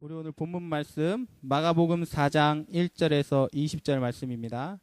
우리 오늘 본문 말씀 마가복음 4장 1절에서 20절 말씀입니다.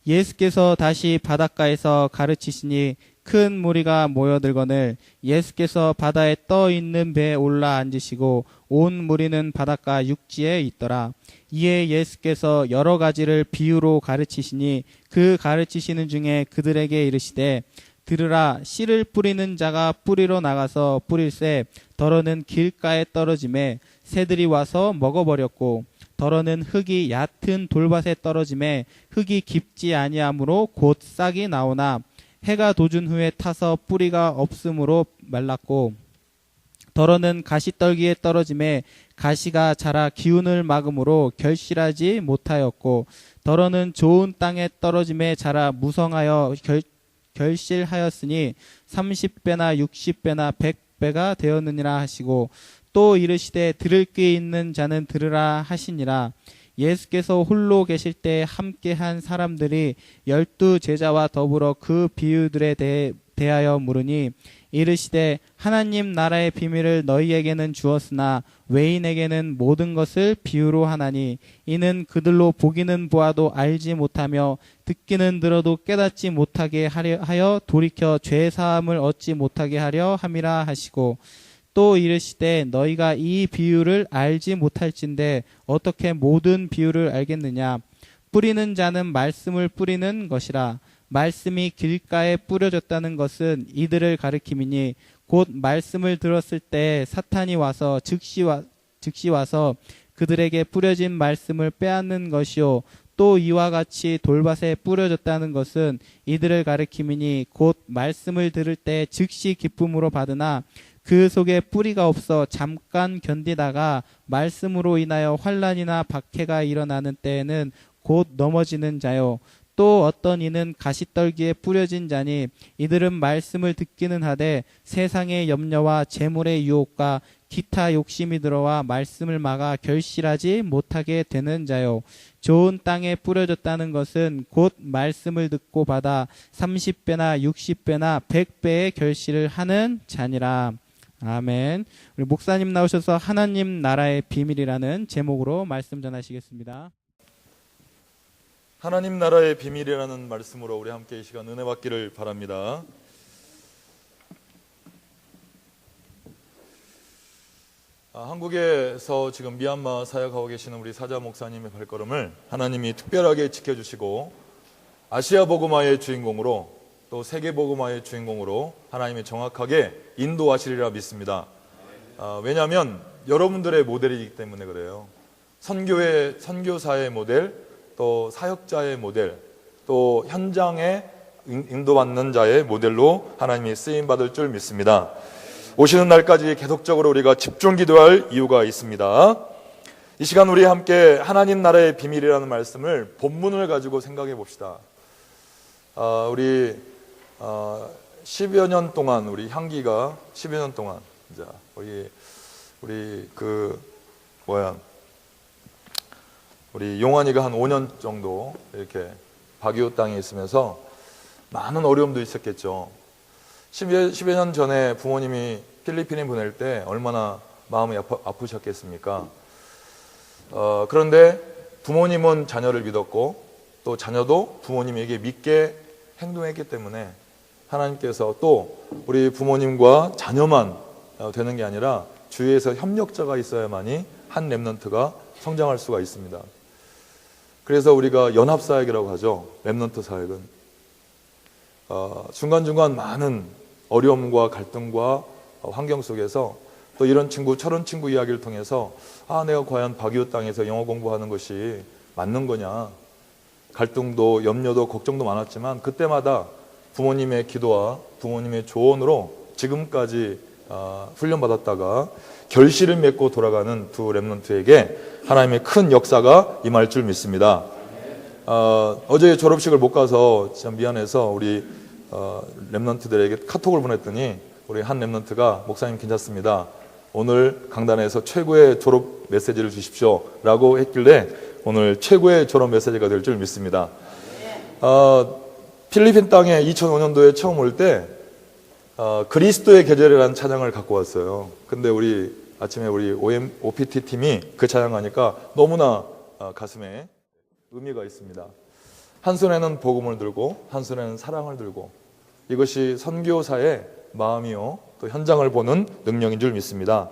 예수께서 다시 바닷가에서 가르치시니 큰 무리가 모여들거늘 예수께서 바다에 떠 있는 배에 올라 앉으시고 온 무리는 바닷가 육지에 있더라. 이에 예수께서 여러 가지를 비유로 가르치시니 그 가르치시는 중에 그들에게 이르시되 들으라. 씨를 뿌리는 자가 뿌리로 나가서 뿌릴새 더러는 길가에 떨어짐에 새들이 와서 먹어버렸고 더러는 흙이 얕은 돌밭에 떨어짐에 흙이 깊지 아니하므로 곧 싹이 나오나 해가 돋은 후에 타서 뿌리가 없으므로 말랐고 더러는 가시떨기에 떨어짐에 가시가 자라 기운을 막음으로 결실하지 못하였고 더러는 좋은 땅에 떨어짐에 자라 무성하여 결실하였으니 30배나 60배나 100배가 되었느니라 하시고 또 이르시되 들을 귀 있는 자는 들으라 하시니라. 예수께서 홀로 계실 때 함께한 사람들이 12 제자와 더불어 그 비유들에 대하여 물으니 이르시되 하나님 나라의 비밀을 너희에게는 주었으나 외인에게는 모든 것을 비유로 하나니 이는 그들로 보기는 보아도 알지 못하며 듣기는 들어도 깨닫지 못하게 하여 돌이켜 죄 사함을 얻지 못하게 하려 함이라 하시고 또 이르시되 너희가 이 비유를 알지 못할진대 어떻게 모든 비유를 알겠느냐. 뿌리는 자는 말씀을 뿌리는 것이라. 말씀이 길가에 뿌려졌다는 것은 이들을 가리킴이니 곧 말씀을 들었을 때 사탄이 와서 즉시 와서 그들에게 뿌려진 말씀을 빼앗는 것이요 또 이와 같이 돌밭에 뿌려졌다는 것은 이들을 가리킴이니 곧 말씀을 들을 때 즉시 기쁨으로 받으나 그 속에 뿌리가 없어 잠깐 견디다가 말씀으로 인하여 환난이나 박해가 일어나는 때에는 곧 넘어지는 자요. 또 어떤 이는 가시떨기에 뿌려진 자니 이들은 말씀을 듣기는 하되 세상의 염려와 재물의 유혹과 기타 욕심이 들어와 말씀을 막아 결실하지 못하게 되는 자요. 좋은 땅에 뿌려졌다는 것은 곧 말씀을 듣고 받아 30배나 60배나 100배의 결실을 하는 자니라. 아멘. 우리 목사님 나오셔서 하나님 나라의 비밀이라는 제목으로 말씀 전하시겠습니다. 하나님 나라의 비밀이라는 말씀으로 우리 함께 이 시간 은혜 받기를 바랍니다. 한국에서 지금 미얀마 사역하고 계시는 우리 사자 목사님의 발걸음을 하나님이 특별하게 지켜주시고 아시아 복음화의 주인공으로 또 세계 복음화의 주인공으로 하나님이 정확하게 인도하시리라 믿습니다. 왜냐하면 여러분들의 모델이기 때문에 그래요. 선교사의 모델, 또 사역자의 모델, 또 현장에 인도받는 자의 모델로 하나님이 쓰임받을 줄 믿습니다. 오시는 날까지 계속적으로 우리가 집중 기도할 이유가 있습니다. 이 시간 우리 함께 하나님 나라의 비밀이라는 말씀을 본문을 가지고 생각해 봅시다. 우리 10여 년 동안 우리 향기가 10여 년 동안 우리 용환이가 한 5년 정도 이렇게 바기오 땅에 있으면서 많은 어려움도 있었겠죠. 10여 년 전에 부모님이 필리핀에 보낼 때 얼마나 마음이 아프셨겠습니까? 그런데 부모님은 자녀를 믿었고 또 자녀도 부모님에게 믿게 행동했기 때문에 하나님께서 또 우리 부모님과 자녀만 되는 게 아니라 주위에서 협력자가 있어야만이 한 렘넌트가 성장할 수가 있습니다. 그래서 우리가 연합사역이라고 하죠. 렘넌트 사역은 중간중간 많은 어려움과 갈등과 환경 속에서 또 이런 친구 저런 친구 이야기를 통해서 내가 과연 바기오 땅에서 영어 공부하는 것이 맞는 거냐, 갈등도 염려도 걱정도 많았지만 그때마다 부모님의 기도와 부모님의 조언으로 지금까지 훈련받았다가 결실을 맺고 돌아가는 두 렘넌트에게 하나님의 큰 역사가 임할 줄 믿습니다. 어제 졸업식을 못 가서 참 미안해서 우리 렘넌트들에게 카톡을 보냈더니 우리 한 렘넌트가 목사님 괜찮습니다. 오늘 강단에서 최고의 졸업 메시지를 주십시오 라고 했길래 오늘 최고의 졸업 메시지가 될 줄 믿습니다. 필리핀 땅에 2005년도에 처음 올 때 그리스도의 계절이라는 찬양을 갖고 왔어요. 근데 우리 아침에 우리 OPT 팀이 그 찬양하니까 너무나 가슴에 의미가 있습니다. 한 손에는 복음을 들고 한 손에는 사랑을 들고, 이것이 선교사의 마음이요 또 현장을 보는 능력인 줄 믿습니다.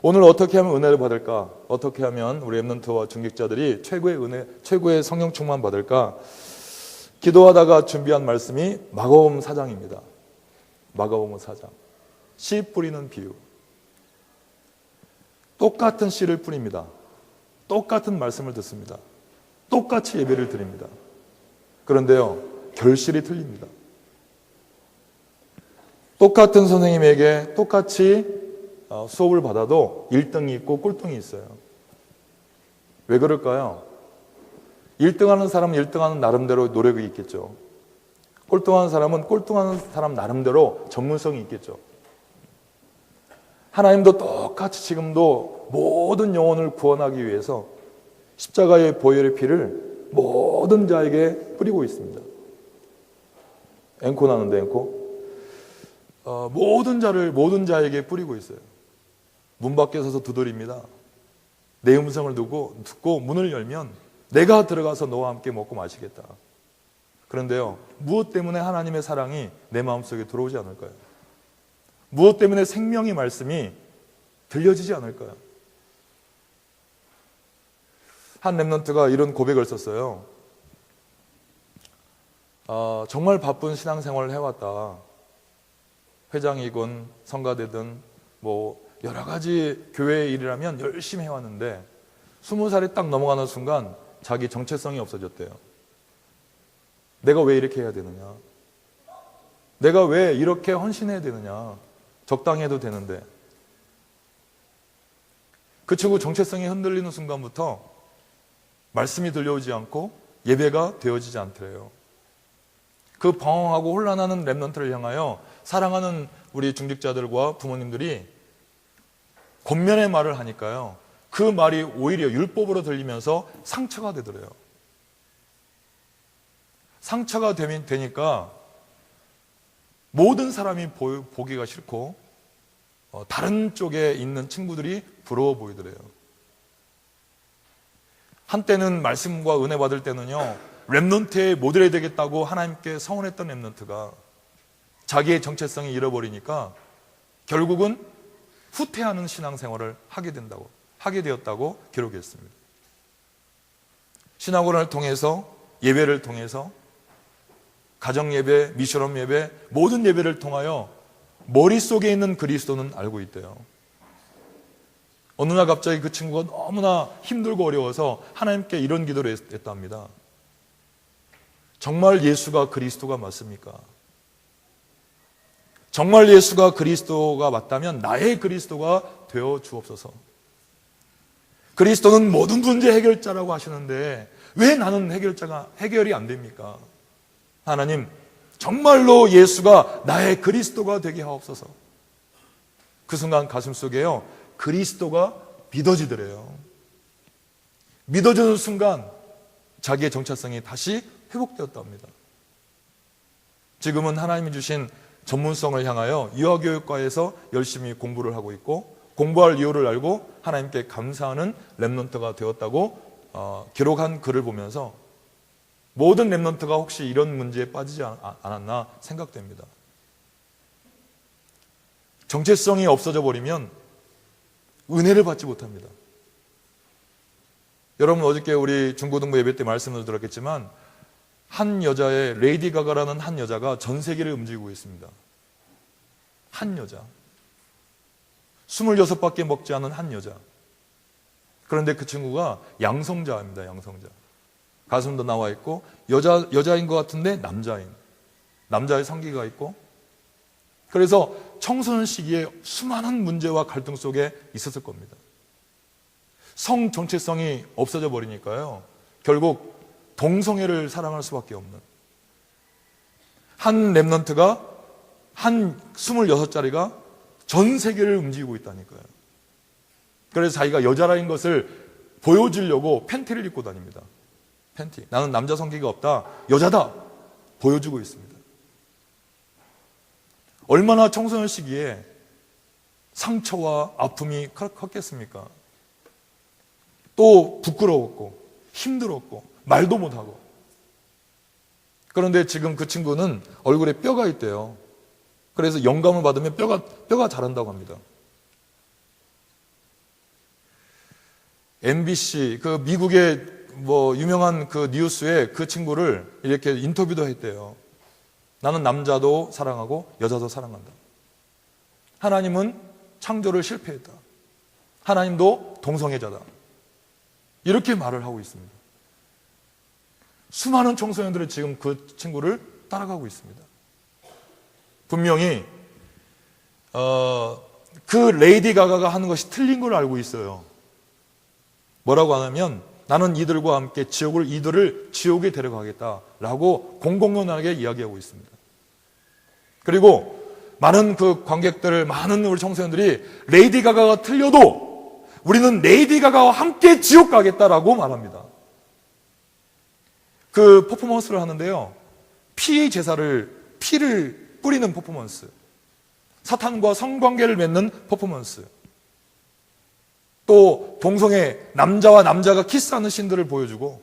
오늘 어떻게 하면 은혜를 받을까? 어떻게 하면 우리 렘넌트와 중직자들이 최고의 은혜, 최고의 성령 충만 받을까? 기도하다가 준비한 말씀이 마가복음 4장입니다. 마가복음 4장. 씨 뿌리는 비유. 똑같은 씨를 뿌립니다. 똑같은 말씀을 듣습니다. 똑같이 예배를 드립니다. 그런데요, 결실이 틀립니다. 똑같은 선생님에게 똑같이 수업을 받아도 1등이 있고 꼴등이 있어요. 왜 그럴까요? 1등하는 사람은 1등하는 나름대로 노력이 있겠죠. 꼴등하는 사람은 꼴등하는 사람 나름대로 전문성이 있겠죠. 하나님도 똑같이 지금도 모든 영혼을 구원하기 위해서 십자가의 보혈의 피를 모든 자에게 뿌리고 있습니다. 앵코 나는데 앵코? 모든 자에게 뿌리고 있어요. 문 밖에 서서 두드립니다. 내 음성을 듣고 문을 열면 내가 들어가서 너와 함께 먹고 마시겠다. 그런데요, 무엇 때문에 하나님의 사랑이 내 마음속에 들어오지 않을까요? 무엇 때문에 생명의 말씀이 들려지지 않을까요? 한 렘넌트가 이런 고백을 썼어요. 정말 바쁜 신앙생활을 해왔다. 회장이건 성가대든 뭐 여러 가지 교회의 일이라면 열심히 해왔는데 20살이 딱 넘어가는 순간 자기 정체성이 없어졌대요. 내가 왜 이렇게 해야 되느냐? 내가 왜 이렇게 헌신해야 되느냐? 적당히 해도 되는데. 그 친구 정체성이 흔들리는 순간부터 말씀이 들려오지 않고 예배가 되어지지 않더래요. 그 방황하고 혼란하는 렘넌트를 향하여 사랑하는 우리 중직자들과 부모님들이 권면의 말을 하니까요, 그 말이 오히려 율법으로 들리면서 상처가 되더래요. 상처가 되니까 모든 사람이 보기가 싫고 다른 쪽에 있는 친구들이 부러워 보이더래요. 한때는 말씀과 은혜 받을 때는요, 렘넌트의 모델이 되겠다고 하나님께 서원했던 렘넌트가 자기의 정체성이 잃어버리니까 결국은 후퇴하는 신앙생활을 하게 되었다고 기록했습니다. 신학원을 통해서, 예배를 통해서, 가정예배, 미션홈 예배, 모든 예배를 통하여 머릿속에 있는 그리스도는 알고 있대요. 어느 날 갑자기 그 친구가 너무나 힘들고 어려워서 하나님께 이런 기도를 했답니다. 정말 예수가 그리스도가 맞습니까? 정말 예수가 그리스도가 맞다면 나의 그리스도가 되어 주옵소서. 그리스도는 모든 문제 해결자라고 하시는데 왜 나는 해결이 안 됩니까? 하나님, 정말로 예수가 나의 그리스도가 되게 하옵소서. 그 순간 가슴속에요, 그리스도가 믿어지더래요. 믿어지는 순간 자기의 정체성이 다시 회복되었답니다. 지금은 하나님이 주신 전문성을 향하여 유아교육과에서 열심히 공부를 하고 있고, 공부할 이유를 알고 하나님께 감사하는 렘넌트가 되었다고 기록한 글을 보면서 모든 렘넌트가 혹시 이런 문제에 빠지지 않았나 생각됩니다. 정체성이 없어져 버리면 은혜를 받지 못합니다. 여러분, 어저께 우리 중고등부 예배 때 말씀을 들었겠지만 한 여자의 레이디 가가라는 한 여자가 전 세계를 움직이고 있습니다. 한 여자. 26밖에 먹지 않은 한 여자. 그런데 그 친구가 양성자입니다. 양성자. 가슴도 나와 있고 여자인 것 같은데 남자의 성기가 있고, 그래서 청소년 시기에 수많은 문제와 갈등 속에 있었을 겁니다. 성 정체성이 없어져 버리니까요, 결국 동성애를 사랑할 수밖에 없는 한 렘넌트가, 한 26짜리가 전 세계를 움직이고 있다니까요. 그래서 자기가 여자라는 것을 보여주려고 팬티를 입고 다닙니다. 팬티. 나는 남자 성기가 없다, 여자다 보여주고 있습니다. 얼마나 청소년 시기에 상처와 아픔이 컸겠습니까? 또 부끄러웠고 힘들었고 말도 못하고. 그런데 지금 그 친구는 얼굴에 뼈가 있대요. 그래서 영감을 받으면 뼈가 자란다고 합니다. MBC, 그 미국의 유명한 그 뉴스에 그 친구를 이렇게 인터뷰도 했대요. 나는 남자도 사랑하고 여자도 사랑한다. 하나님은 창조를 실패했다. 하나님도 동성애자다. 이렇게 말을 하고 있습니다. 수많은 청소년들이 지금 그 친구를 따라가고 있습니다. 분명히 그 레이디 가가가 하는 것이 틀린 걸 알고 있어요. 뭐라고 하냐면 나는 이들과 함께 이들을 지옥에 데려가겠다라고 공공연하게 이야기하고 있습니다. 그리고 많은 그 관객들, 많은 우리 청소년들이 레이디 가가가 틀려도 우리는 레이디 가가와 함께 지옥 가겠다라고 말합니다. 그 퍼포먼스를 하는데요. 피를 뿌리는 퍼포먼스. 사탄과 성관계를 맺는 퍼포먼스. 또 동성애, 남자와 남자가 키스하는 씬들을 보여주고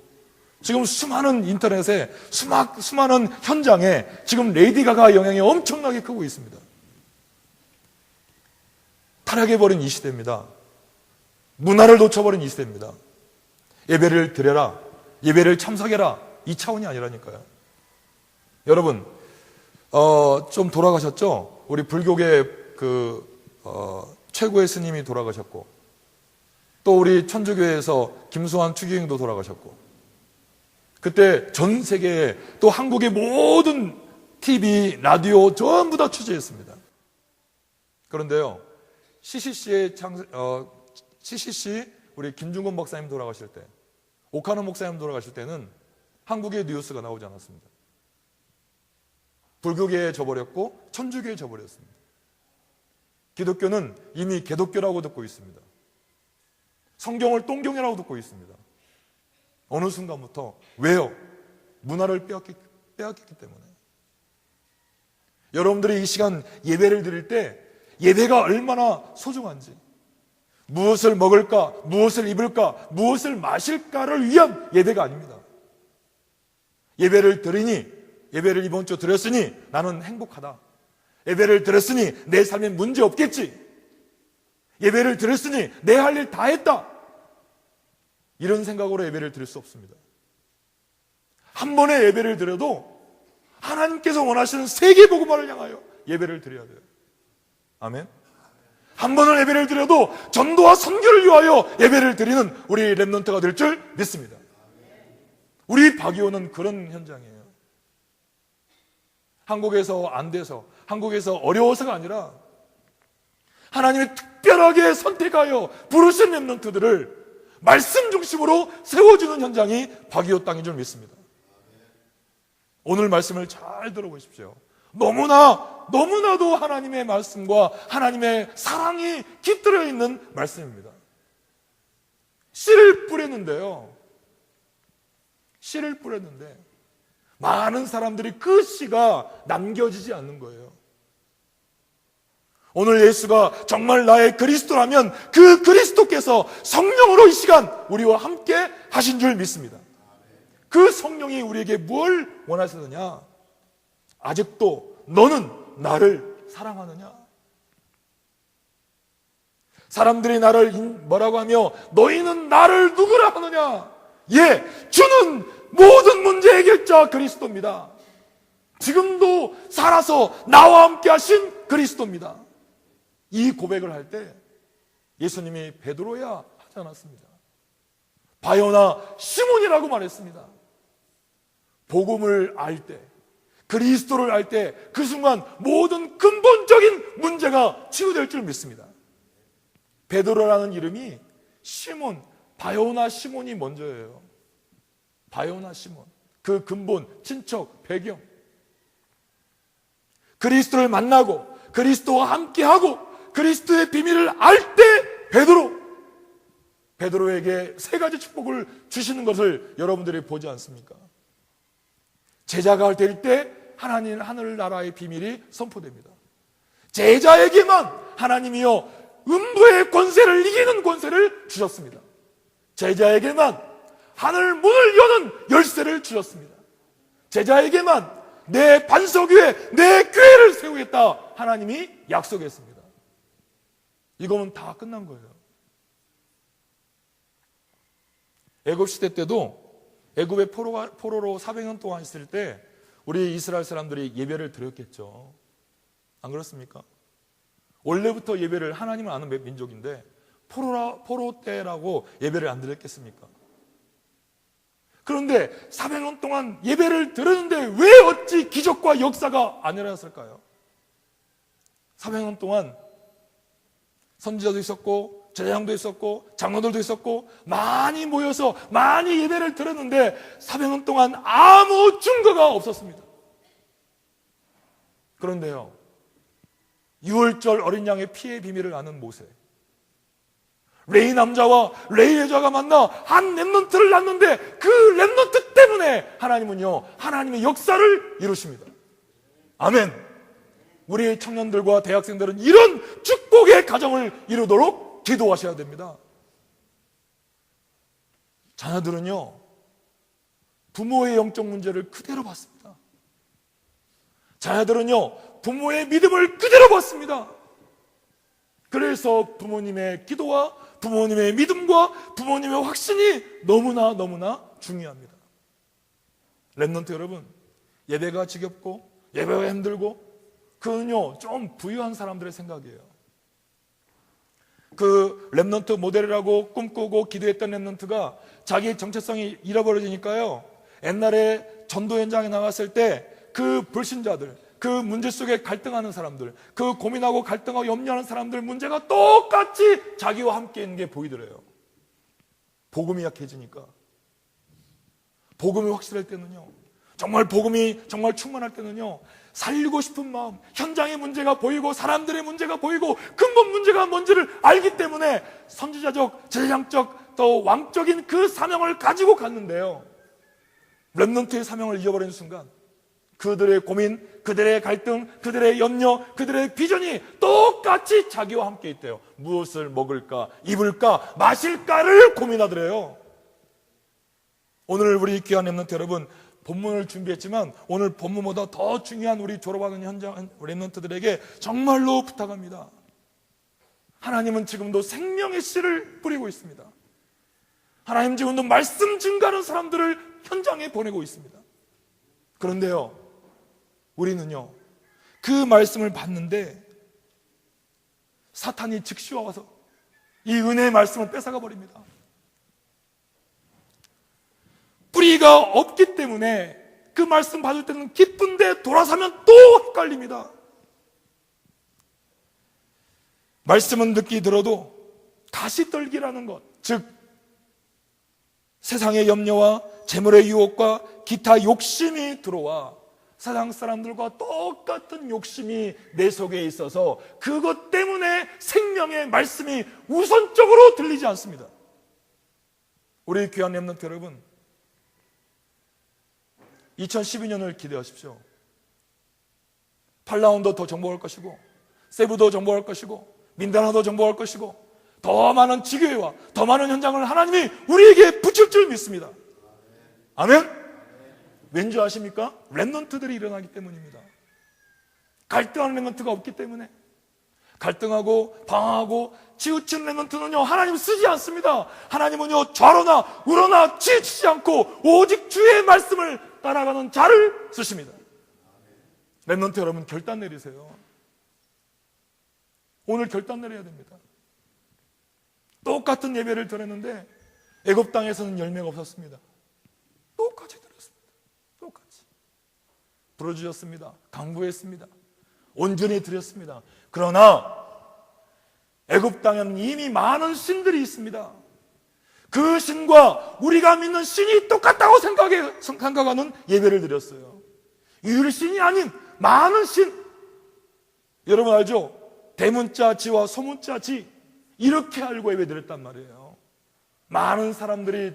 지금 수많은 인터넷에 수많은 현장에 지금 레이디 가가 영향이 엄청나게 크고 있습니다. 타락해버린 이 시대입니다. 문화를 놓쳐버린 이 시대입니다. 예배를 드려라, 예배를 참석해라, 이 차원이 아니라니까요. 여러분, 좀 돌아가셨죠? 우리 불교계 최고의 스님이 돌아가셨고, 또 우리 천주교에서 김수환 추기경도 돌아가셨고, 그때 전 세계에 또 한국의 모든 TV, 라디오 전부 다 취재했습니다. 그런데요, CCC 우리 김중건 박사님 돌아가실 때, 오카노 목사님 돌아가실 때는 한국의 뉴스가 나오지 않았습니다. 불교계에 져버렸고 천주교에 져버렸습니다. 기독교는 이미 개독교라고 듣고 있습니다. 성경을 똥경이라고 듣고 있습니다. 어느 순간부터. 왜요? 문화를 빼앗겼기 때문에. 여러분들이 이 시간 예배를 드릴 때 예배가 얼마나 소중한지, 무엇을 먹을까, 무엇을 입을까, 무엇을 마실까를 위한 예배가 아닙니다. 예배를 드리니, 예배를 이번 주 드렸으니 나는 행복하다. 예배를 드렸으니 내 삶에 문제 없겠지. 예배를 드렸으니 내 할 일 다 했다. 이런 생각으로 예배를 드릴 수 없습니다. 한 번의 예배를 드려도 하나님께서 원하시는 세계 복음화를 향하여 예배를 드려야 돼요. 아멘. 한 번의 예배를 드려도 전도와 선교를 위하여 예배를 드리는 우리 렘넌트가 될 줄 믿습니다. 우리 박이호는 그런 현장이에요. 한국에서 안 돼서, 한국에서 어려워서가 아니라 하나님이 특별하게 선택하여 부르신 렘넌트들을 말씀 중심으로 세워주는 현장이 박이호 땅인 줄 믿습니다. 오늘 말씀을 잘 들어보십시오. 너무나도 하나님의 말씀과 하나님의 사랑이 깃들어 있는 말씀입니다. 씨를 뿌렸는데요. 씨를 뿌렸는데 많은 사람들이 그 씨가 남겨지지 않는 거예요. 오늘 예수가 정말 나의 그리스도라면 그 그리스도께서 성령으로 이 시간 우리와 함께 하신 줄 믿습니다. 그 성령이 우리에게 뭘 원하시느냐? 아직도 너는 나를 사랑하느냐? 사람들이 나를 뭐라고 하며 너희는 나를 누구라 하느냐? 예, 주는 모든 문제 해결자 그리스도입니다. 지금도 살아서 나와 함께 하신 그리스도입니다. 이 고백을 할 때 예수님이 베드로야 하지 않았습니다. 바요나 시몬이라고 말했습니다. 복음을 알 때, 그리스도를 알 때 그 순간 모든 근본적인 문제가 치유될 줄 믿습니다. 베드로라는 이름이 시몬, 바요나 시몬이 먼저예요. 바요나 시몬, 그 근본, 친척, 배경. 그리스도를 만나고 그리스도와 함께하고 그리스도의 비밀을 알 때 베드로에게 세 가지 축복을 주시는 것을 여러분들이 보지 않습니까? 제자가 될 때 하나님 하늘나라의 비밀이 선포됩니다. 제자에게만 하나님이여 음부의 권세를 이기는 권세를 주셨습니다. 제자에게만 하늘 문을 여는 열쇠를 주셨습니다. 제자에게만 내 반석 위에 내 교회를 세우겠다 하나님이 약속했습니다. 이거면 다 끝난 거예요. 애굽 시대 때도 애굽의 포로로 400년 동안 있을 때 우리 이스라엘 사람들이 예배를 드렸겠죠. 안 그렇습니까? 원래부터 예배를 하나님을 아는 민족인데 포로 때라고 예배를 안 드렸겠습니까? 그런데 400년 동안 예배를 드렸는데 왜 어찌 기적과 역사가 안 일어났을까요? 400년 동안 선지자도 있었고 제사장도 있었고 장로들도 있었고 많이 모여서 많이 예배를 드렸는데 400년 동안 아무 증거가 없었습니다. 그런데요, 6월절 어린 양의 피의 비밀을 아는 모세, 레위 남자와 레위 여자가 만나 한 렘넌트를 낳는데 그 렘넌트 때문에 하나님은요, 하나님의 역사를 이루십니다. 아멘. 우리 청년들과 대학생들은 이런 축복의 가정을 이루도록 기도하셔야 됩니다. 자녀들은요, 부모의 영적 문제를 그대로 받습니다. 자녀들은요, 부모의 믿음을 그대로 받습니다. 그래서 부모님의 기도와 부모님의 믿음과 부모님의 확신이 너무나 중요합니다. 렘넌트 여러분, 예배가 지겹고 예배가 힘들고 그건요 좀 부유한 사람들의 생각이에요. 그 렘넌트 모델이라고 꿈꾸고 기도했던 렘넌트가 자기 정체성이 잃어버려지니까요, 옛날에 전도 현장에 나갔을 때 그 불신자들, 그 문제 속에 갈등하는 사람들, 그 고민하고 갈등하고 염려하는 사람들 문제가 똑같이 자기와 함께 있는 게 보이더래요. 복음이 약해지니까. 복음이 확실할 때는요, 정말 복음이 정말 충만할 때는요, 살리고 싶은 마음, 현장의 문제가 보이고 사람들의 문제가 보이고 근본 문제가 뭔지를 알기 때문에 선지자적, 제사장적, 또 왕적인 그 사명을 가지고 갔는데요, 렘넌트의 사명을 잃어버리는 순간 그들의 고민, 그들의 갈등, 그들의 염려, 그들의 비전이 똑같이 자기와 함께 있대요. 무엇을 먹을까, 입을까, 마실까를 고민하더래요. 오늘 우리 귀한 렘넌트 여러분, 본문을 준비했지만 오늘 본문보다 더 중요한 우리 졸업하는 현장 렘넌트들에게 정말로 부탁합니다. 하나님은 지금도 생명의 씨를 뿌리고 있습니다. 하나님 지금도 말씀 증가하는 사람들을 현장에 보내고 있습니다. 그런데요, 우리는요, 그 말씀을 받는데 사탄이 즉시 와서 이 은혜의 말씀을 뺏어가 버립니다. 뿌리가 없기 때문에 그 말씀 받을 때는 기쁜데 돌아서면 또 헷갈립니다. 말씀은 듣기 들어도 다시 떨기라는 것, 즉 세상의 염려와 재물의 유혹과 기타 욕심이 들어와 세상 사람들과 똑같은 욕심이 내 속에 있어서 그것 때문에 생명의 말씀이 우선적으로 들리지 않습니다. 우리 귀한 렘넌트 여러분, 2012년을 기대하십시오. 8라운드 더 정복할 것이고, 세부도 정복할 것이고, 민다나도 정복할 것이고, 더 많은 지교회와 더 많은 현장을 하나님이 우리에게 붙일 줄 믿습니다. 아멘? 왠지 아십니까? 렘넌트들이 일어나기 때문입니다. 갈등하는 렘넌트가 없기 때문에. 갈등하고 방황하고 치우친 렘넌트는요, 하나님 쓰지 않습니다. 하나님은요, 좌로나 우로나 치우치지 않고 오직 주의 말씀을 따라가는 자를 쓰십니다. 렘넌트 여러분, 결단 내리세요. 오늘 결단 내려야 됩니다. 똑같은 예배를 드렸는데 애굽 땅에서는 열매가 없었습니다. 똑같이 드렸습니다. 똑같이 부르주셨습니다. 강구했습니다. 온전히 드렸습니다. 그러나 애굽 땅에는 이미 많은 신들이 있습니다. 그 신과 우리가 믿는 신이 똑같다고 생각하는 예배를 드렸어요. 유일신이 아닌 많은 신. 여러분 알죠? 대문자 지와 소문자 지, 이렇게 알고 예배 드렸단 말이에요. 많은 사람들이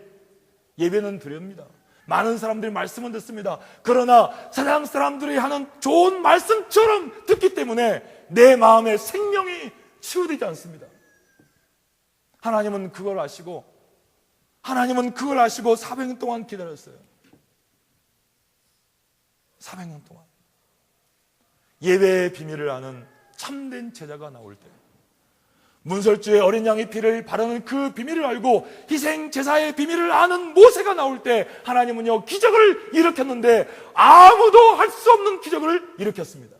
예배는 드립니다. 많은 사람들이 말씀은 듣습니다. 그러나 세상 사람들이 하는 좋은 말씀처럼 듣기 때문에 내 마음의 생명이 치유되지 않습니다. 하나님은 그걸 아시고 400년 동안 기다렸어요. 400년 동안. 예배의 비밀을 아는 참된 제자가 나올 때, 문설주의 어린 양의 피를 바르는 그 비밀을 알고 희생 제사의 비밀을 아는 모세가 나올 때 하나님은요 기적을 일으켰는데 아무도 할 수 없는 기적을 일으켰습니다.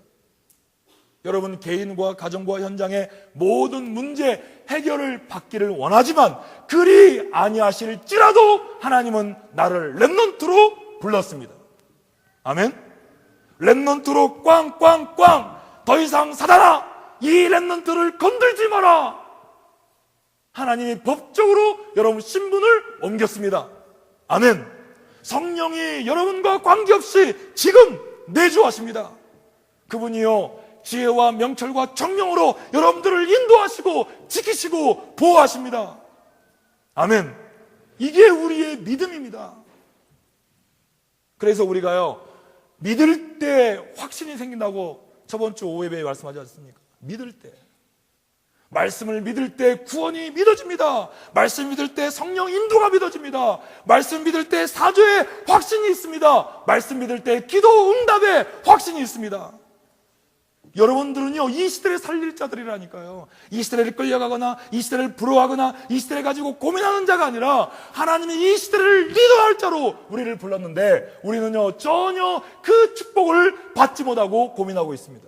여러분, 개인과 가정과 현장의 모든 문제 해결을 받기를 원하지만 그리 아니하실지라도 하나님은 나를 렘넌트로 불렀습니다. 아멘. 렘넌트로 꽝꽝꽝. 더 이상 사단아, 이 렘넌트를 건들지 마라. 하나님이 법적으로 여러분 신분을 옮겼습니다. 아멘. 성령이 여러분과 관계없이 지금 내주하십니다. 그분이요 지혜와 명철과 정령으로 여러분들을 인도하시고 지키시고 보호하십니다. 아멘. 이게 우리의 믿음입니다. 그래서 우리가요 믿을 때 확신이 생긴다고 저번 주 오예배에 말씀하지 않습니까? 믿을 때, 말씀을 믿을 때 구원이 믿어집니다. 말씀 믿을 때 성령 인도가 믿어집니다. 말씀 믿을 때 사죄의 확신이 있습니다. 말씀 믿을 때 기도 응답의 확신이 있습니다. 여러분들은요 이 시대를 살릴 자들이라니까요. 이 시대를 끌려가거나 이 시대를 부러워하거나 이 시대를 가지고 고민하는 자가 아니라 하나님이 이 시대를 리더할 자로 우리를 불렀는데 우리는요 전혀 그 축복을 받지 못하고 고민하고 있습니다.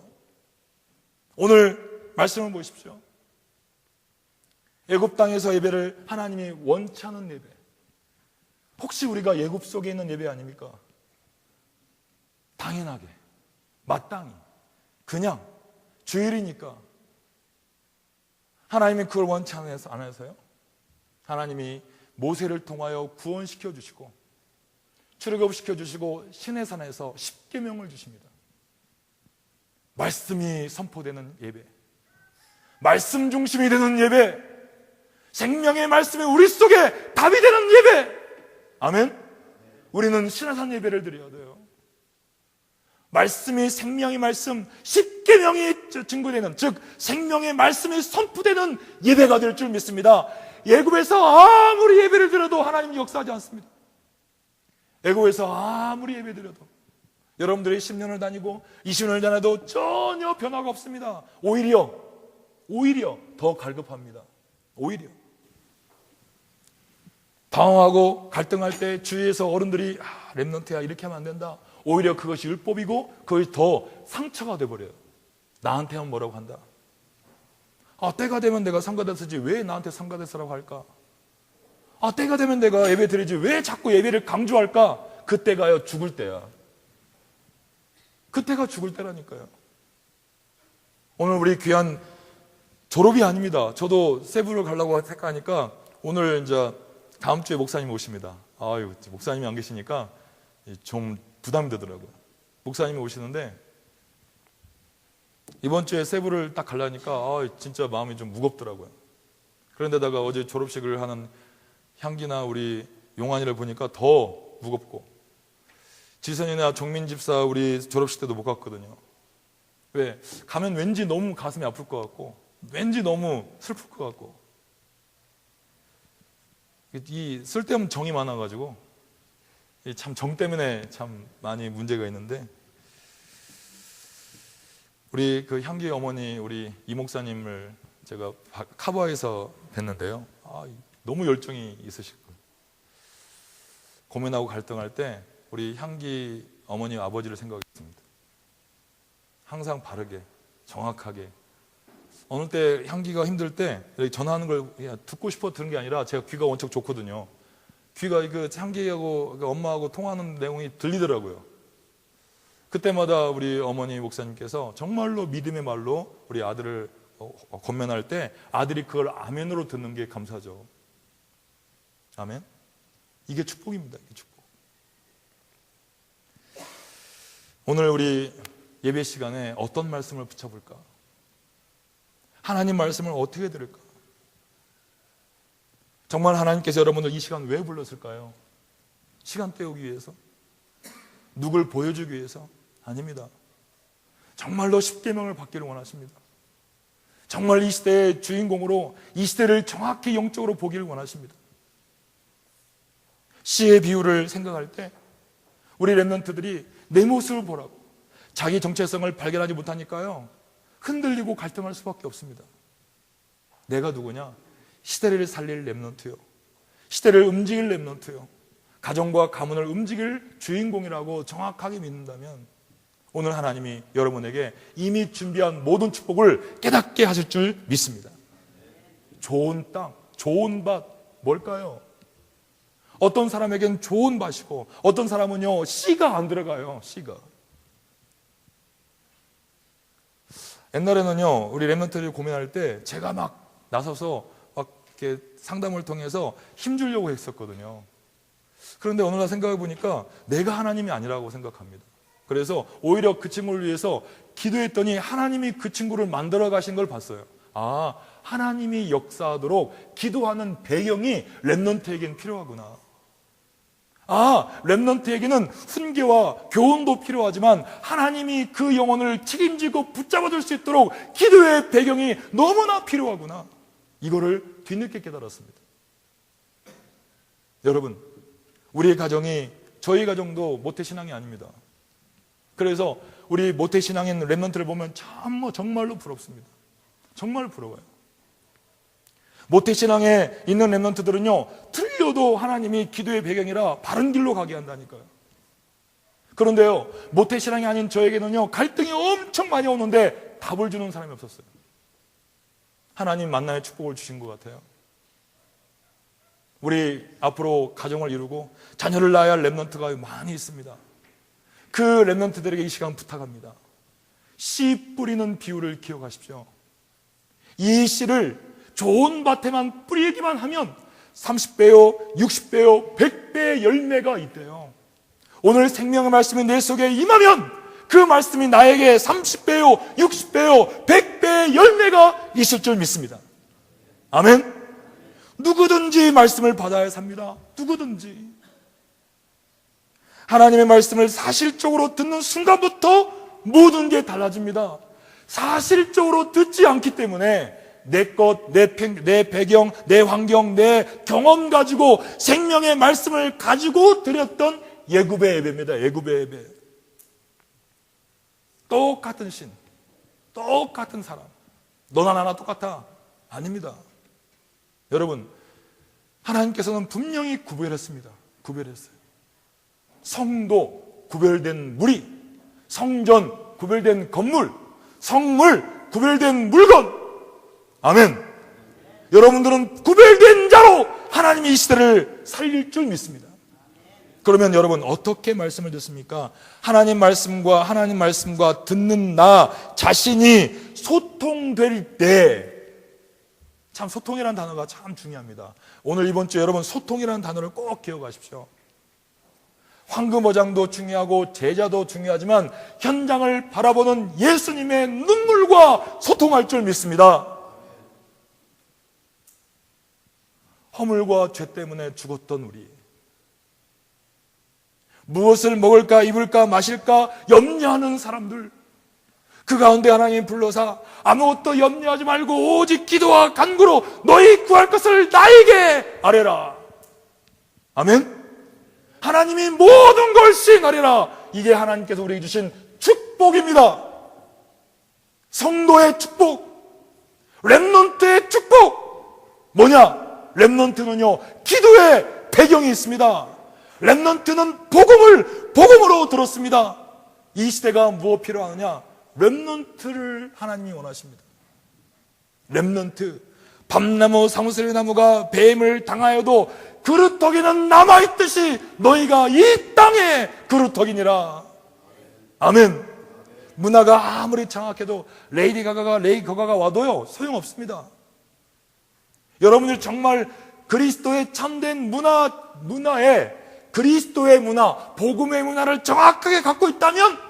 오늘 말씀을 보십시오. 애굽 땅에서 예배를 하나님이 원치 않은 예배, 혹시 우리가 애굽 속에 있는 예배 아닙니까? 당연하게 마땅히 그냥 주일이니까. 하나님이 그걸 원치 않아서요? 하나님이 모세를 통하여 구원시켜 주시고 출애굽시켜 주시고 시내산에서 십계명을 주십니다. 말씀이 선포되는 예배, 말씀 중심이 되는 예배, 생명의 말씀이 우리 속에 답이 되는 예배. 아멘. 우리는 시내산 예배를 드려야 돼요. 말씀이 생명의 말씀, 십계명이 증거되는, 즉 생명의 말씀이 선포되는 예배가 될 줄 믿습니다. 애굽에서 아무리 예배를 드려도 하나님이 역사하지 않습니다. 애굽에서 아무리 예배 드려도, 여러분들이 10년을 다니고 20년을 다녀도 전혀 변화가 없습니다. 오히려 더 갈급합니다. 오히려 당황하고 갈등할 때 주위에서 어른들이 렘넌트야 이렇게 하면 안 된다, 오히려 그것이 율법이고 그것이 더 상처가 돼버려요. 나한테는 뭐라고 한다. 때가 되면 내가 성가대서지 왜 나한테 성가대서라고 할까? 때가 되면 내가 예배 드리지 왜 자꾸 예배를 강조할까? 그때가요 죽을 때야. 그때가 죽을 때라니까요. 오늘 우리 귀한 졸업이 아닙니다. 저도 세부를 가려고 생각하니까 오늘 이제 다음 주에 목사님 오십니다. 목사님이 안 계시니까 좀 부담이 되더라고요. 목사님이 오시는데 이번 주에 세부를 딱 가려니까 진짜 마음이 좀 무겁더라고요. 그런데다가 어제 졸업식을 하는 향기나 우리 용환이를 보니까 더 무겁고, 지선이나 종민 집사 우리 졸업식 때도 못 갔거든요. 왜? 가면 왠지 너무 가슴이 아플 것 같고 왠지 너무 슬플 것 같고, 이 쓸데없는 정이 많아가지고 참 정 때문에 참 많이 문제가 있는데, 우리 그 향기 어머니 우리 이 목사님을 제가 카바에서 뵀는데요. 너무 열정이 있으실 거예요. 고민하고 갈등할 때 우리 향기 어머니 아버지를 생각했습니다. 항상 바르게 정확하게. 어느 때 향기가 힘들 때 전화하는 걸 그냥 듣고 싶어 들은 게 아니라 제가 귀가 원체 좋거든요. 귀가 그 향기하고 엄마하고 통화하는 내용이 들리더라고요. 그때마다 우리 어머니 목사님께서 정말로 믿음의 말로 우리 아들을 권면할 때 아들이 그걸 아멘으로 듣는 게 감사죠. 아멘. 이게 축복입니다. 이게 축복. 오늘 우리 예배 시간에 어떤 말씀을 붙여볼까? 하나님 말씀을 어떻게 들을까? 정말 하나님께서 여러분들 이 시간 왜 불렀을까요? 시간 때우기 위해서? 누굴 보여주기 위해서? 아닙니다. 정말로 십계명을 받기를 원하십니다. 정말 이 시대의 주인공으로 이 시대를 정확히 영적으로 보기를 원하십니다. 씨의 비유를 생각할 때 우리 렘넌트들이 내 모습을 보라고 자기 정체성을 발견하지 못하니까요, 흔들리고 갈등할 수밖에 없습니다. 내가 누구냐? 시대를 살릴 렘넌트요, 시대를 움직일 렘넌트요, 가정과 가문을 움직일 주인공이라고 정확하게 믿는다면 오늘 하나님이 여러분에게 이미 준비한 모든 축복을 깨닫게 하실 줄 믿습니다. 좋은 땅, 좋은 밭, 뭘까요? 어떤 사람에겐 좋은 밭이고 어떤 사람은요, 씨가 안 들어가요. 씨가. 옛날에는요, 우리 렘넌트들이 고민할 때 제가 막 나서서 막 이렇게 상담을 통해서 힘주려고 했었거든요. 그런데 어느 날 생각해 보니까 내가 하나님이 아니라고 생각합니다. 그래서 오히려 그 친구를 위해서 기도했더니 하나님이 그 친구를 만들어 가신 걸 봤어요. 아, 하나님이 역사하도록 기도하는 배경이 렘넌트에겐 필요하구나. 아, 렘넌트에게는 훈계와 교훈도 필요하지만 하나님이 그 영혼을 책임지고 붙잡아줄 수 있도록 기도의 배경이 너무나 필요하구나. 이거를 뒤늦게 깨달았습니다. 여러분, 우리의 가정이, 저희 가정도 모태신앙이 아닙니다. 그래서 우리 모태신앙인 렘넌트를 보면 정말로 부럽습니다. 정말 부러워요. 모태신앙에 있는 렘넌트들은요, 틀려도 하나님이 기도의 배경이라 바른 길로 가게 한다니까요. 그런데요, 모태신앙이 아닌 저에게는요, 갈등이 엄청 많이 오는데 답을 주는 사람이 없었어요. 하나님 만나의 축복을 주신 것 같아요. 우리 앞으로 가정을 이루고 자녀를 낳아야 할 렘넌트가 많이 있습니다. 그 렘넌트들에게 이 시간 부탁합니다. 씨 뿌리는 비유를 기억하십시오. 이 씨를 좋은 밭에만 뿌리기만 하면 30배요, 60배요, 100배의 열매가 있대요. 오늘 생명의 말씀이 내 속에 임하면 그 말씀이 나에게 30배요, 60배요, 100배의 열매가 있을 줄 믿습니다. 아멘. 누구든지 말씀을 받아야 삽니다. 누구든지. 하나님의 말씀을 사실적으로 듣는 순간부터 모든 게 달라집니다. 사실적으로 듣지 않기 때문에 내 것, 내 배경, 내 환경, 내 경험 가지고 생명의 말씀을 가지고 드렸던 예굽의 예배입니다. 예굽의 예배. 똑같은 신, 똑같은 사람. 너나 나나 똑같아? 아닙니다. 여러분, 하나님께서는 분명히 구별했습니다. 구별했어요. 성도 구별된 무리, 성전 구별된 건물, 성물 구별된 물건. 아멘. 여러분들은 구별된 자로 하나님이 이 시대를 살릴 줄 믿습니다. 그러면 여러분 어떻게 말씀을 듣습니까? 하나님 말씀과 듣는 나 자신이 소통될 때, 참 소통이라는 단어가 참 중요합니다. 오늘 이번 주에 여러분 소통이라는 단어를 꼭 기억하십시오. 황금어장도 중요하고 제자도 중요하지만 현장을 바라보는 예수님의 눈물과 소통할 줄 믿습니다. 허물과 죄 때문에 죽었던 우리, 무엇을 먹을까 입을까 마실까 염려하는 사람들, 그 가운데 하나님이 불러서 아무것도 염려하지 말고 오직 기도와 간구로 너희 구할 것을 나에게 아뢰라. 아멘. 하나님이 모든 걸 시행하리라. 이게 하나님께서 우리에게 주신 축복입니다. 성도의 축복, 렘넌트의 축복. 뭐냐? 렘넌트는요, 기도의 배경이 있습니다. 렘넌트는 복음으로 들었습니다. 이 시대가 무엇 필요하느냐? 렘넌트를 하나님이 원하십니다. 렘넌트. 밤나무 사무슬의 나무가 뱀을 당하여도 그루터기는 남아있듯이 너희가 이 땅에 그루터기니라. 아멘. 문화가 아무리 장악해도 레이디 거가가 와도요 소용없습니다. 여러분들 정말 그리스도의 참된 문화에 그리스도의 문화, 복음의 문화를 정확하게 갖고 있다면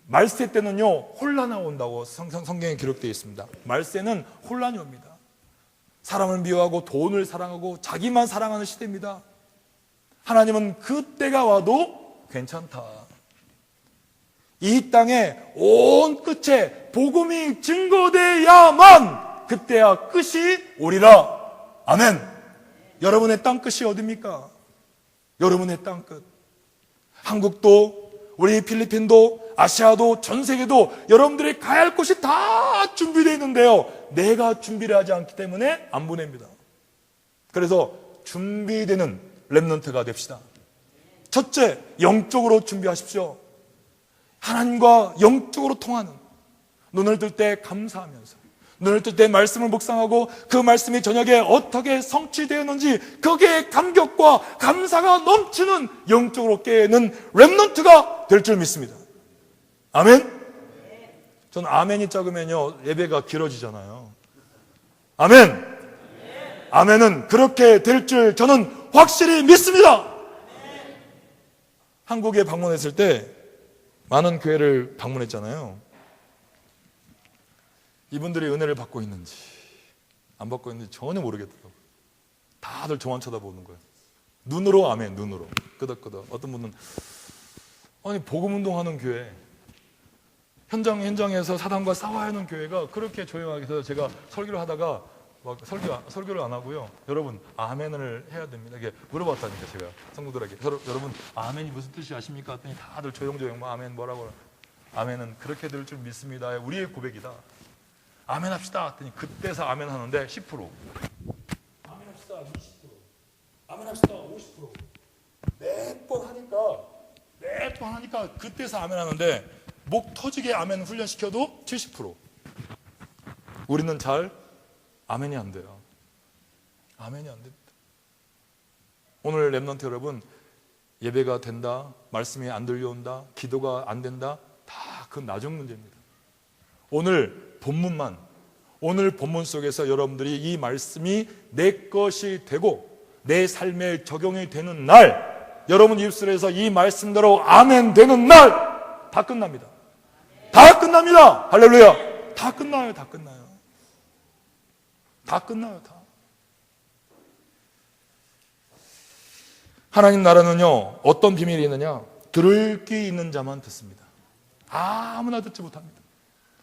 말세 때는요 혼란이 온다고 성경에 기록되어 있습니다. 말세는 혼란이 옵니다. 사람을 미워하고 돈을 사랑하고 자기만 사랑하는 시대입니다. 하나님은 그때가 와도 괜찮다. 이 땅의 온 끝에 복음이 증거돼야만 그때야 끝이 오리라. 아멘. 여러분의 땅끝이 어디입니까? 여러분의 땅끝. 한국도, 우리 필리핀도, 아시아도, 전 세계도 여러분들이 가야 할 곳이 다 준비되어 있는데요, 내가 준비를 하지 않기 때문에 안 보냅니다. 그래서 준비되는 렘넌트가 됩시다. 첫째, 영적으로 준비하십시오. 하나님과 영적으로 통하는, 눈을 뜰 때 감사하면서, 눈을 뜰 때 말씀을 묵상하고 그 말씀이 저녁에 어떻게 성취되었는지 거기에 감격과 감사가 넘치는, 영적으로 깨는 렘넌트가 될 줄 믿습니다. 아멘? 저는 아멘이 작으면요 예배가 길어지잖아요. 아멘? 아멘은 그렇게 될 줄 저는 확실히 믿습니다. 한국에 방문했을 때 많은 교회를 방문했잖아요. 이분들이 은혜를 받고 있는지 안 받고 있는지 전혀 모르겠더라고요. 다들 저만 쳐다보는 거예요. 눈으로 아멘, 눈으로 끄덕끄덕. 어떤 분은 아니 복음운동하는 교회, 현장에서 사단과 싸워야 하는 교회가 그렇게 조용하게 해서 제가 설교를 하다가 막 설교를 안 하고요. 여러분 아멘을 해야 됩니다. 이게 물어봤다니까 제가 성도들에게 여러분 아멘이 무슨 뜻이 아십니까? 했더니 다들 조용조용 뭐 아멘 뭐라고. 아멘은 그렇게 될 줄 믿습니다. 우리의 고백이다. 아멘 합시다. 했더니 그때서 아멘 하는데 10%. 아멘 합시다. 20%. 아멘 합시다. 50%. 몇 번 하니까 그때서 아멘 하는데 목 터지게 아멘 훈련시켜도 70%. 우리는 잘 아멘이 안 돼요. 아멘이 안 됩니다. 오늘 렘넌트 여러분, 예배가 된다, 말씀이 안 들려온다, 기도가 안 된다, 다 그건 나중 문제입니다. 오늘 본문 속에서 여러분들이 이 말씀이 내 것이 되고 내 삶에 적용이 되는 날, 여러분 입술에서 이 말씀대로 아멘 되는 날 다 끝납니다. 다 끝납니다. 할렐루야. 다 끝나요. 다 끝나요. 다 끝나요. 다. 하나님 나라는요 어떤 비밀이 있느냐, 들을 귀 있는 자만 듣습니다. 아무나 듣지 못합니다.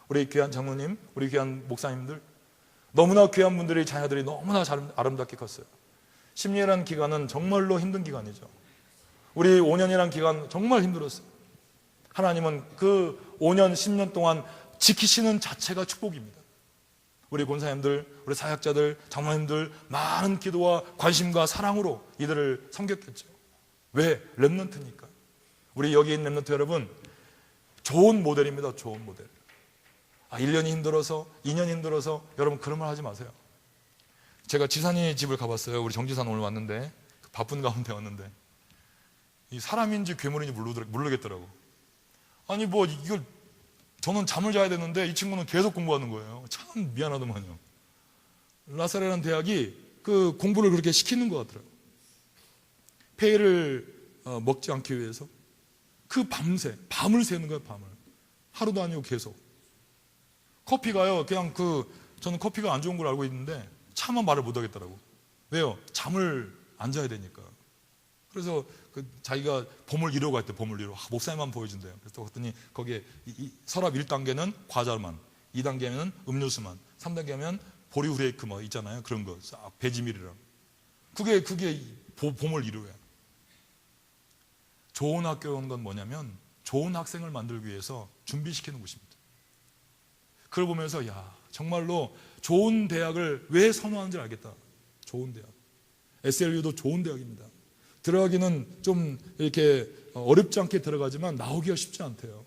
우리 귀한 장로님, 우리 귀한 목사님들, 너무나 귀한 분들의 자녀들이 너무나 아름답게 컸어요. 10년이라는 기간은 정말로 힘든 기간이죠. 우리 5년이라는 기간 정말 힘들었어요. 하나님은 그 5년, 10년 동안 지키시는 자체가 축복입니다. 우리 권사님들, 우리 사역자들, 장로님들 많은 기도와 관심과 사랑으로 이들을 섬겼겠죠. 왜? 렘넌트니까. 우리 여기 있는 렘넌트 여러분, 좋은 모델입니다. 좋은 모델. 1년이 힘들어서, 2년이 힘들어서 여러분 그런 말 하지 마세요. 제가 지산이 집을 가봤어요. 우리 정지산 오늘 왔는데, 바쁜 가운데 왔는데 이 사람인지 괴물인지 모르겠더라고. 아니 뭐 이걸, 저는 잠을 자야 되는데 이 친구는 계속 공부하는 거예요. 참 미안하더만요. 라사레라는 대학이 그 공부를 그렇게 시키는 것 같더라고요. 폐를 먹지 않기 위해서 그 밤을 새는 거예요. 밤을. 하루도 아니고 계속. 커피가요 그냥 저는 커피가 안 좋은 걸 알고 있는데 차마 말을 못 하겠더라고. 왜요? 잠을 안 자야 되니까. 그래서 자기가 봄을 이루고 갈 때 봄을 이루고 목사님만 보여준대요. 그래서 그랬더니 거기에 서랍 1단계는 과자만, 2단계는 음료수만, 3단계면 보리후레이크 뭐 있잖아요. 그런 거 배지밀이랑. 그게 봄을 이루어요. 좋은 학교에 온 건 뭐냐면 좋은 학생을 만들기 위해서 준비시키는 곳입니다. 그걸 보면서 정말로 좋은 대학을 왜 선호하는지 알겠다. 좋은 대학. SLU도 좋은 대학입니다. 들어가기는 좀 이렇게 어렵지 않게 들어가지만 나오기가 쉽지 않대요.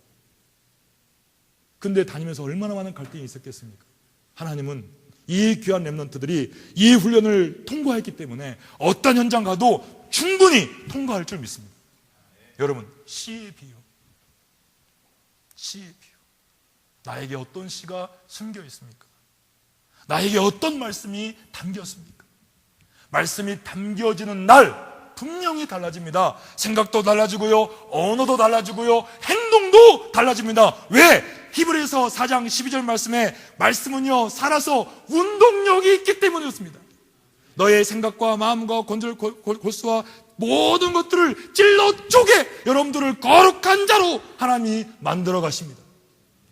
근데 다니면서 얼마나 많은 갈등이 있었겠습니까? 하나님은 이 귀한 렘넌트들이 이 훈련을 통과했기 때문에 어떤 현장 가도 충분히 통과할 줄 믿습니다. 여러분, 씨의 비유. 씨의 비유. 나에게 어떤 씨가 숨겨 있습니까? 나에게 어떤 말씀이 담겼습니까? 말씀이 담겨지는 날 분명히 달라집니다. 생각도 달라지고요, 언어도 달라지고요, 행동도 달라집니다. 왜? 히브리서 4장 12절 말씀은요 살아서 운동력이 있기 때문이었습니다. 너의 생각과 마음과 골수와 모든 것들을 찔러 쪼개 여러분들을 거룩한 자로 하나님이 만들어 가십니다.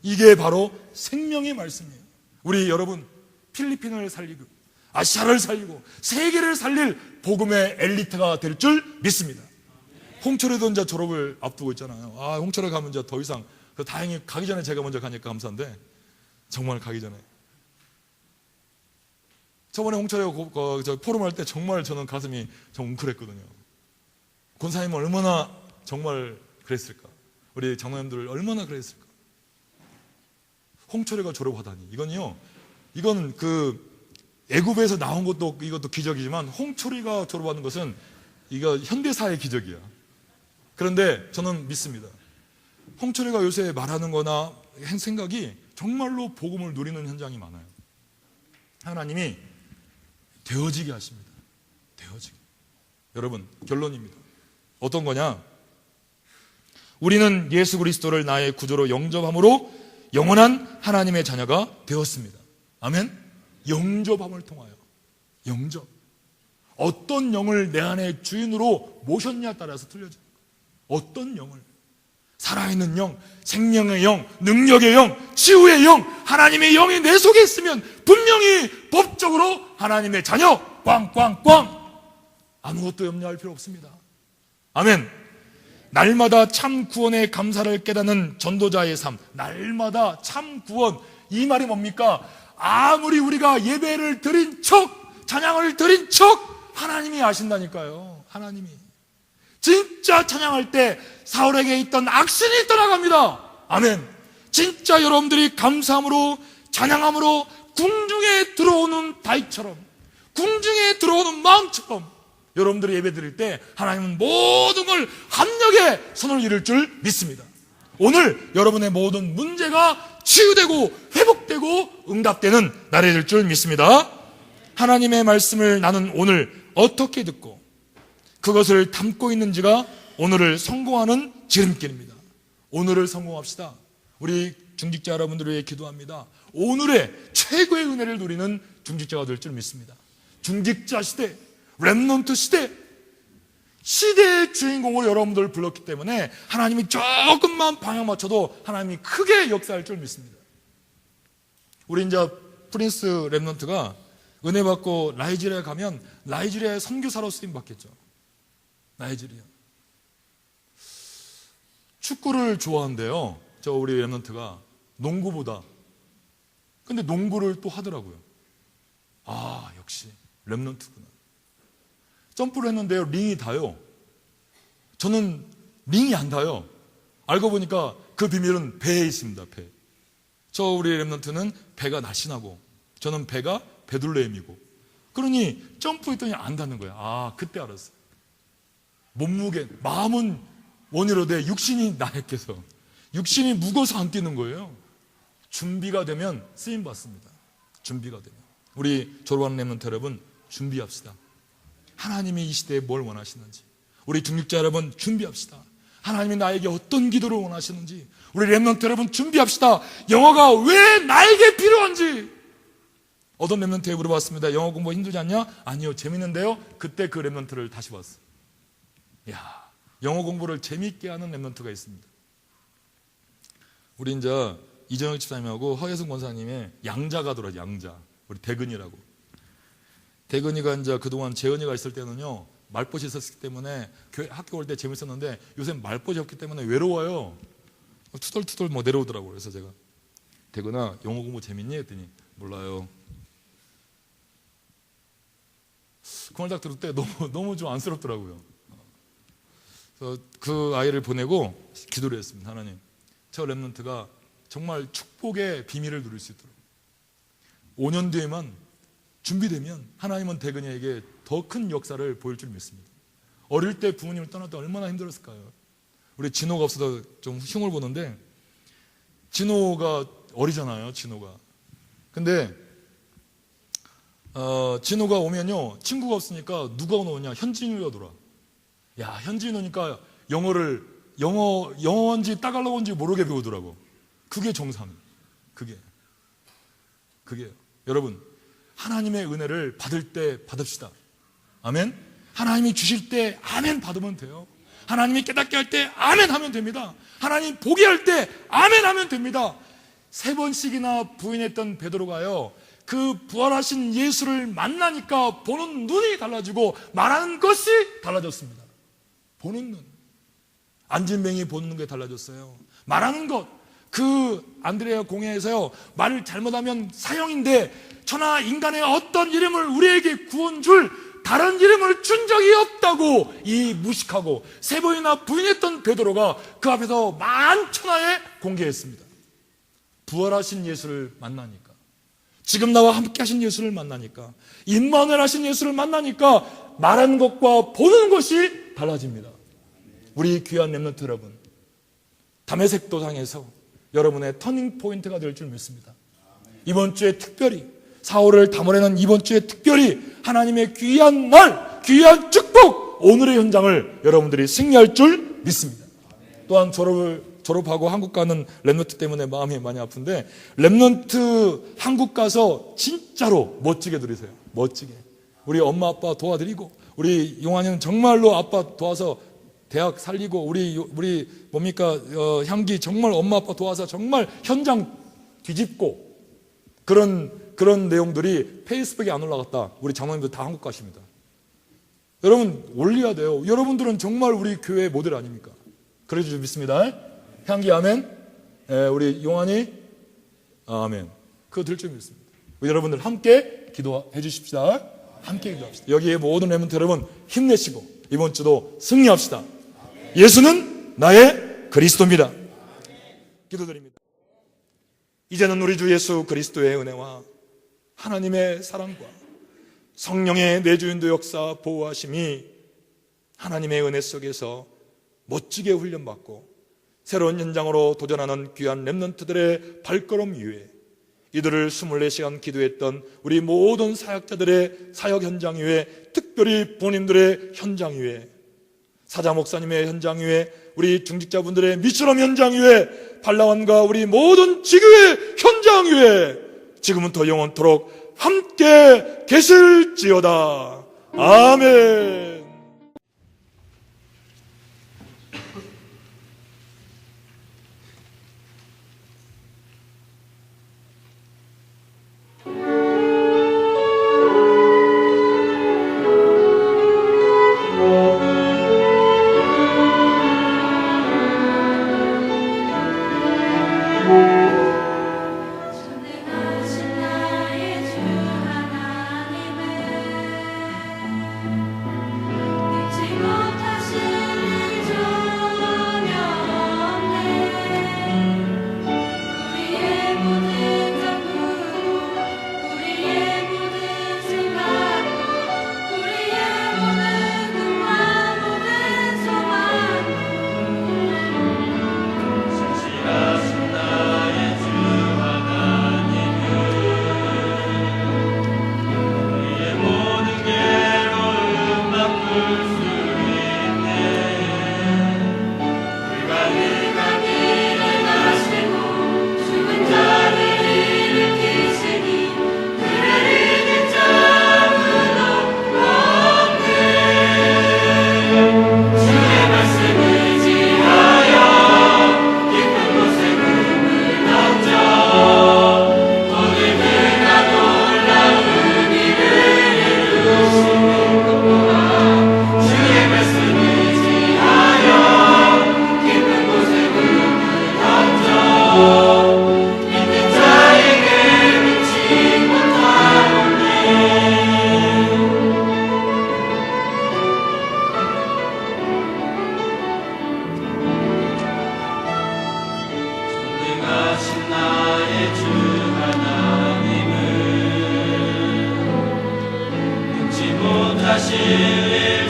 이게 바로 생명의 말씀이에요. 우리 여러분, 필리핀을 살리고 아시아를 살리고 세계를 살릴 복음의 엘리트가 될 줄 믿습니다. 홍철에도 이제 졸업을 앞두고 있잖아요. 홍철에 가면 이제 더 이상, 다행히 가기 전에 제가 먼저 가니까 감사한데, 정말 가기 전에. 저번에 홍철에 포럼 할 때 정말 저는 가슴이 좀 웅크랬거든요. 권사님은 얼마나 정말 그랬을까? 우리 장로님들 얼마나 그랬을까? 홍철회가 졸업하다니. 이건 애굽에서 나온 이것도 기적이지만, 홍철회가 졸업하는 것은 이거 현대사의 기적이야. 그런데 저는 믿습니다. 홍철회가 요새 말하는 거나 생각이 정말로 복음을 누리는 현장이 많아요. 하나님이 되어지게 하십니다. 되어지게. 여러분, 결론입니다. 어떤 거냐? 우리는 예수 그리스도를 나의 구주로 영접함으로 영원한 하나님의 자녀가 되었습니다. 아멘? 영접함을 통하여. 영접. 어떤 영을 내 안에 주인으로 모셨냐에 따라서 틀려져요. 어떤 영을. 살아있는 영, 생명의 영, 능력의 영, 치유의 영, 하나님의 영이 내 속에 있으면 분명히 법적으로 하나님의 자녀, 꽝꽝꽝. 아무것도 염려할 필요 없습니다. 아멘. 날마다 참 구원의 감사를 깨닫는 전도자의 삶. 날마다 참 구원. 이 말이 뭡니까? 아무리 우리가 예배를 드린 척, 찬양을 드린 척, 하나님이 아신다니까요. 하나님이. 진짜 찬양할 때 사울에게 있던 악신이 떠나갑니다. 아멘. 진짜 여러분들이 감사함으로, 찬양함으로 궁중에 들어오는 다윗처럼, 궁중에 들어오는 마음처럼 여러분들이 예배 드릴 때 하나님은 모든 걸 합력에 손을 이룰 줄 믿습니다. 오늘 여러분의 모든 문제가 치유되고 회복되고 응답되는 날이 될 줄 믿습니다. 하나님의 말씀을 나는 오늘 어떻게 듣고 그것을 담고 있는지가 오늘을 성공하는 지름길입니다. 오늘을 성공합시다. 우리 중직자 여러분들을 위해 기도합니다. 오늘의 최고의 은혜를 누리는 중직자가 될 줄 믿습니다. 중직자 시대, 렘넌트 시대, 시대의 주인공으로 여러분들을 불렀기 때문에 하나님이 조금만 방향 맞춰도 하나님이 크게 역사할 줄 믿습니다. 우리 이제 프린스 렘넌트가 은혜 받고 나이지리아에 가면 나이지리아의 선교사로 쓰임 받겠죠. 나이지리아. 축구를 좋아한대요. 저 우리 렘넌트가 농구보다. 근데 농구를 또 하더라고요. 역시 렘넌트구나. 점프를 했는데요, 링이 닿아요. 저는 링이 안 닿아요. 알고 보니까 그 비밀은 배에 있습니다. 배. 저 우리 렘넌트는 배가 날씬하고 저는 배가 베들레헴이고, 그러니 점프했더니 안 닿는 거야. 그때 알았어요. 몸무게, 마음은 원이로되 육신이 나약해서, 육신이 무거워서 안 뛰는 거예요. 준비가 되면 쓰임 받습니다. 준비가 되면. 우리 졸업하는 렘넌트 여러분, 준비합시다. 하나님이 이 시대에 뭘 원하시는지, 우리 중직자 여러분 준비합시다. 하나님이 나에게 어떤 기도를 원하시는지, 우리 렘넌트 여러분 준비합시다. 영어가 왜 나에게 필요한지. 어떤 렘넌트에 물어봤습니다. 영어 공부 힘들지 않냐? 아니요, 재밌는데요. 그때 그 렘넌트를 다시 봤어요. 영어 공부를 재밌게 하는 렘넌트가 있습니다. 우리 이제 이정혁 집사님하고 허예승 권사님의 양자가 돌아요. 양자. 우리 대근이라고. 대근이가 이제 그동안 재은이가 있을 때는요, 말벗이 있었기 때문에 학교 올 때 재밌었는데 요새 말벗이 없기 때문에 외로워요. 투덜투덜 내려오더라고요. 그래서 제가, 대근아, 영어 공부 재밌니? 했더니 몰라요. 그 말 딱 들을 때 너무 좀 안쓰럽더라고요. 그래서 그 아이를 보내고 기도를 했습니다. 하나님, 저 렘넌트가 정말 축복의 비밀을 누릴 수 있도록 5년 뒤에만 준비되면 하나님은 대근이에게 더 큰 역사를 보일 줄 믿습니다. 어릴 때 부모님을 떠날 때 얼마나 힘들었을까요? 우리 진호가 없어서 좀 흉을 보는데, 진호가 어리잖아요. 진호가. 근데 진호가 오면요, 친구가 없으니까 누가 오냐? 현진이가 오더라. 현진이 오니까 영어인지 따갈로그인지 모르게 배우더라고. 그게 정상이에요. 그게요. 여러분, 하나님의 은혜를 받을 때 받읍시다. 아멘. 하나님이 주실 때 아멘 받으면 돼요. 하나님이 깨닫게 할 때 아멘 하면 됩니다. 하나님 보게 할 때 아멘 하면 됩니다. 3번씩이나 부인했던 베드로가요, 그 부활하신 예수를 만나니까 보는 눈이 달라지고 말하는 것이 달라졌습니다. 보는 눈. 안진뱅이 보는 게 달라졌어요. 말하는 것. 그 안드레아 공회에서요, 말을 잘못하면 사형인데 천하 인간의 어떤 이름을 우리에게 구원 줄 다른 이름을 준 적이 없다고 이 무식하고 3번이나 부인했던 베드로가 그 앞에서 만천하에 공개했습니다. 부활하신 예수를 만나니까, 지금 나와 함께 하신 예수를 만나니까, 임마누엘 하신 예수를 만나니까 말하는 것과 보는 것이 달라집니다. 우리 귀한 렘넌트 여러분, 담에색 도상에서 여러분의 터닝 포인트가 될 줄 믿습니다. 이번 주에 특별히 4월을 담으려는 이번 주에 특별히 하나님의 귀한 날, 귀한 축복, 오늘의 현장을 여러분들이 승리할 줄 믿습니다. 또한 졸업하고 한국 가는 렘넌트 때문에 마음이 많이 아픈데, 렘넌트 한국 가서 진짜로 멋지게 누리세요. 멋지게. 우리 엄마 아빠 도와드리고, 우리 용환이는 정말로 아빠 도와서 대학 살리고, 우리 뭡니까, 향기 정말 엄마 아빠 도와서 정말 현장 뒤집고, 그런 내용들이 페이스북에 안 올라갔다. 우리 장모님들 다 한국 가십니다. 여러분 올려야 돼요. 여러분들은 정말 우리 교회의 모델 아닙니까? 그래 주실 믿습니다. 향기 아멘. 우리 용환이 아멘. 그거 들 줄 믿습니다. 여러분들 함께 기도해 주십시다. 함께 기도합시다. 여기에 모든 렘넌트 여러분 힘내시고 이번 주도 승리합시다. 예수는 나의 그리스도입니다. 기도드립니다. 이제는 우리 주 예수 그리스도의 은혜와 하나님의 사랑과 성령의 내주인도 역사 보호하심이 하나님의 은혜 속에서 멋지게 훈련받고 새로운 현장으로 도전하는 귀한 렘넌트들의 발걸음 위에, 이들을 24시간 기도했던 우리 모든 사역자들의 사역 현장 위에, 특별히 부모님들의 현장 위에, 사자 목사님의 현장 위에, 우리 중직자분들의 미처럼 현장 위에, 발라완과 우리 모든 지교의 현장 위에 지금부터 영원토록 함께 계실지어다. 아멘. 못하실 일